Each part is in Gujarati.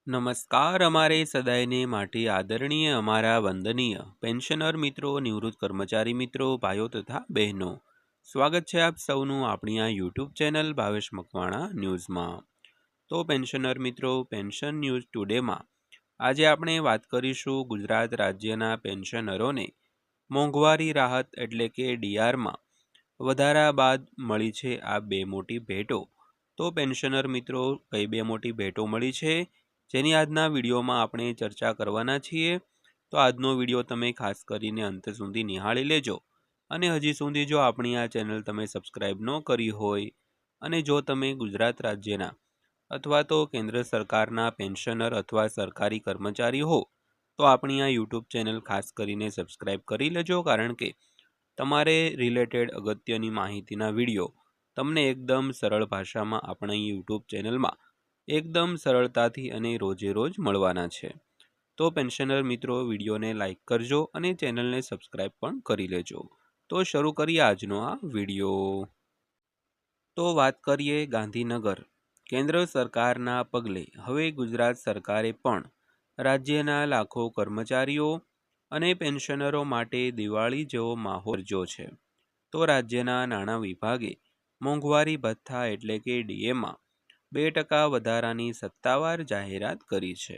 નમસ્કાર અમારે સદાયને માટે આદરણીય અમારા વંદનીય પેન્શનર મિત્રો, નિવૃત્ત કર્મચારી મિત્રો, ભાઈઓ તથા બહેનો, સ્વાગત છે આપ સૌનું આપણી આ યુટ્યુબ ચેનલ ભાવેશ મકવાણા ન્યૂઝમાં. તો પેન્શનર મિત્રો, પેન્શન ન્યૂઝ ટુડેમાં આજે આપણે વાત કરીશું ગુજરાત રાજ્યના પેન્શનરોને મોંઘવારી રાહત એટલે કે ડીઆરમાં વધારા બાદ મળી છે આ બે મોટી ભેટો. તો પેન્શનર મિત્રો, કઈ બે મોટી ભેટો મળી છે જેની આજના વિડીયોમાં આપણે ચર્ચા કરવાના છીએ. તો આજનો વિડીયો તમે ખાસ કરીને અંત સુધી નિહાળી લેજો. અને હજી સુધી જો આપણી આ ચેનલ તમે સબસ્ક્રાઈબ ન કરી હોય અને જો તમે ગુજરાત રાજ્યના અથવા તો કેન્દ્ર સરકારના પેન્શનર અથવા સરકારી કર્મચારી હો તો આપણી આ યુટ્યુબ ચેનલ ખાસ કરીને સબસ્ક્રાઈબ કરી લેજો, કારણ કે તમારે રિલેટેડ અગત્યની માહિતીના વિડીયો તમને એકદમ સરળ ભાષામાં આપણા યુટ્યુબ ચેનલમાં એકદમ સરળતાથી અને રોજે રોજ મળવાના છે. તો પેન્શનર મિત્રો, વિડીયોને લાઈક કરજો અને ચેનલને સબસ્ક્રાઈબ પણ કરી લેજો. તો શરૂ કરીએ આજનો આ વિડીયો. તો વાત કરીએ ગાંધીનગર. કેન્દ્ર સરકારના પગલે હવે ગુજરાત સરકારે પણ રાજ્યના લાખો કર્મચારીઓ અને પેન્શનરો માટે દિવાળી જેવો માહોલ સર્જ્યો છે. તો રાજ્યના નાણાં વિભાગે મોંઘવારી ભથ્થા એટલે કે ડીએમાં 2% વધારાની સત્તાવાર જાહેરાત કરી છે.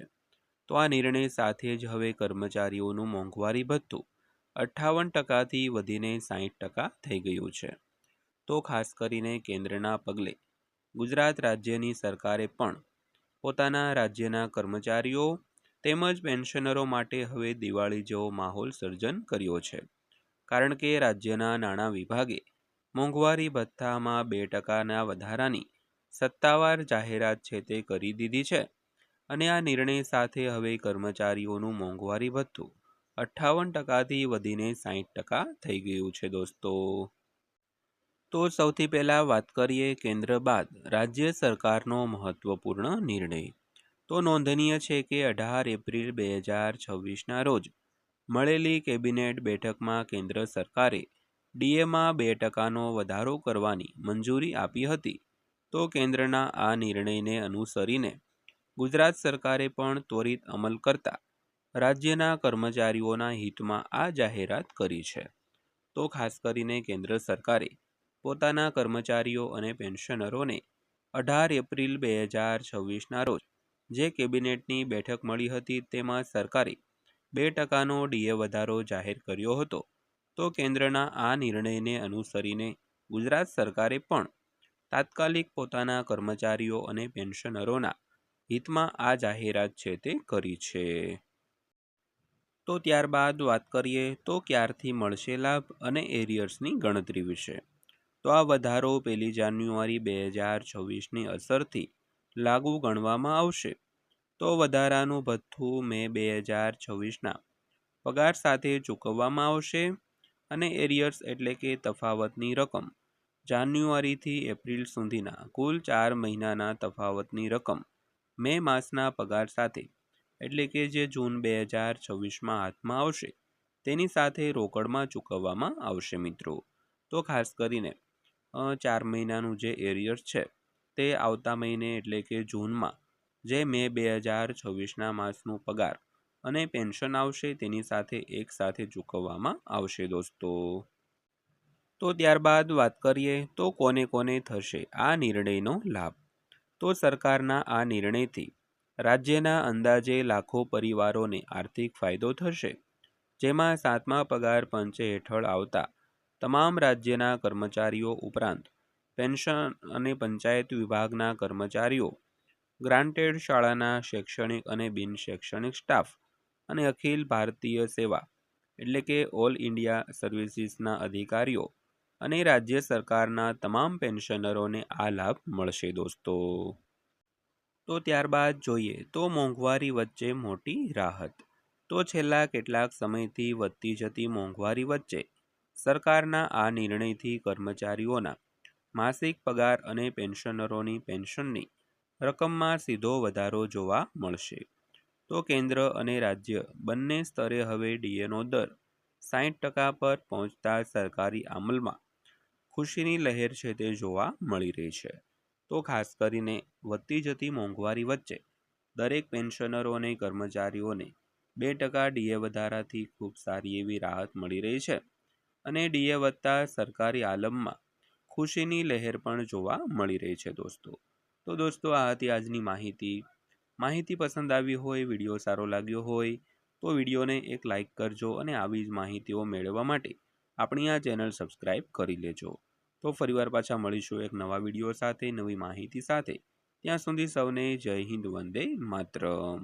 તો આ નિર્ણય સાથે જ હવે કર્મચારીઓનું મોંઘવારી ભથ્થું 58%થી વધીને 60% થઈ ગયું છે. તો ખાસ કરીને કેન્દ્રના પગલે ગુજરાત રાજ્યની સરકારે પણ પોતાના રાજ્યના કર્મચારીઓ તેમજ પેન્શનરો માટે હવે દિવાળી જેવો માહોલ સર્જન કર્યો છે, કારણ કે રાજ્યના નાણાં વિભાગે મોંઘવારી ભથ્થામાં 2%ના વધારાની સત્તાવાર જાહેરાત છે તે કરી દીધી છે. અને આ નિર્ણય સાથે હવે કર્મચારીઓનું મોંઘવારી ભથ્થું 58%થી વધીને 60% થઈ ગયું છે દોસ્તો. તો સૌથી પહેલા વાત કરીએ કેન્દ્ર બાદ રાજ્ય સરકારનો મહત્વપૂર્ણ નિર્ણય. તો નોંધનીય છે કે 18 એપ્રિલ 2026ના રોજ મળેલી કેબિનેટ બેઠકમાં કેન્દ્ર સરકારે ડીએમાં 2%નો વધારો કરવાની મંજૂરી આપી હતી. તો કેન્દ્રના આ નિર્ણયને અનુસરીને ગુજરાત સરકારે પણ ત્વરિત અમલ કરતા રાજ્યના કર્મચારીઓના હિતમાં આ જાહેરાત કરી છે. તો ખાસ કરીને કેન્દ્ર સરકારે પોતાના કર્મચારીઓ અને પેન્શનરોને 18 એપ્રિલ 2026ના રોજ જે કેબિનેટની બેઠક મળી હતી તેમાં સરકારે 2%નો ડીએ વધારો જાહેર કર્યો હતો. તો કેન્દ્રના આ નિર્ણયને અનુસરીને ગુજરાત સરકારે પણ તાત્કાલિક પોતાના કર્મચારીઓ અને પેન્શનરોના હિતમાં આ જાહેરાત છે તે કરી છે. તો ત્યારબાદ વાત કરીએ તો ક્યારથી મળશે લાભ અને એરિયર્સની ગણતરી વિશે. તો આ વધારો 1 જાન્યુઆરી 2026ની અસરથી લાગુ ગણવામાં આવશે. તો વધારાનું ભથ્થું મે 2026ના પગાર સાથે ચૂકવવામાં આવશે અને એરિયર્સ એટલે કે તફાવતની રકમ જાન્યુઆરીથી એપ્રિલ સુધીના કુલ 4 મહિનાના તફાવતની રકમ મે માસના પગાર સાથે એટલે કે જે જૂન 2026માં હાથમાં આવશે તેની સાથે રોકડમાં ચૂકવવામાં આવશે મિત્રો. તો ખાસ કરીને 4 મહિનાનું જે એરિયર્સ છે તે આવતા મહિને એટલે કે જૂનમાં જે મે 2026ના માસનું પગાર અને પેન્શન આવશે તેની સાથે એક સાથે ચૂકવવામાં આવશે દોસ્તો. તો ત્યારબાદ વાત કરીએ તો કોને કોને થશે આ નિર્ણયનો લાભ. તો સરકારના આ નિર્ણયથી રાજ્યના અંદાજે લાખો પરિવારોને આર્થિક ફાયદો થશે, જેમાં 7મા પગાર પંચ હેઠળ આવતા તમામ રાજ્યના કર્મચારીઓ ઉપરાંત પેન્શન અને પંચાયત વિભાગના કર્મચારીઓ, ગ્રાન્ટેડ શાળાના શૈક્ષણિક અને બિન શૈક્ષણિક સ્ટાફ અને અખિલ ભારતીય સેવા એટલે કે ઓલ ઇન્ડિયા સર્વિસીસના અધિકારીઓ અને રાજ્ય સરકારના તમામ પેન્શનરોને આ લાભ મળશે દોસ્તો. તો ત્યારબાદ જોઈએ તો મોંઘવારી વચ્ચે મોટી રાહત. તો છેલ્લા કેટલાક સમયથી વધતી જતી મોંઘવારી વચ્ચે સરકારના આ નિર્ણયથી કર્મચારીઓના માસિક પગાર અને પેન્શનરોની પેન્શનની રકમમાં સીધો વધારો જોવા મળશે. તો કેન્દ્ર અને રાજ્ય બંને સ્તરે હવે ડીએનો દર 60% પર પહોંચતા સરકારી અમલમાં ખુશીની લહેર છે તે જોવા મળી રહી છે. તો ખાસ કરીને વધતી જતી મોંઘવારી વચ્ચે દરેક પેન્શનરો અને કર્મચારીઓને 2% ડીએ વધારાથી ખૂબ સારી એવી રાહત મળી રહી છે અને ડીએ વધતા સરકારી આલમમાં ખુશીની લહેર પણ જોવા મળી રહી છે તો દોસ્તો આ હતી આજની માહિતી પસંદ આવી હોય, વિડીયો સારો લાગ્યો હોય તો વિડીયોને એક લાઇક કરજો અને આવી જ માહિતીઓ મેળવવા માટે આપણી આ ચેનલ સબસ્ક્રાઈબ કરી લેજો। તો ફરીવાર પાછા મળીશું એક નવા વિડીયો સાથે, નવી માહિતી સાથે। ત્યાં સુધી સૌને જય હિન્દ, વંદે માતરમ।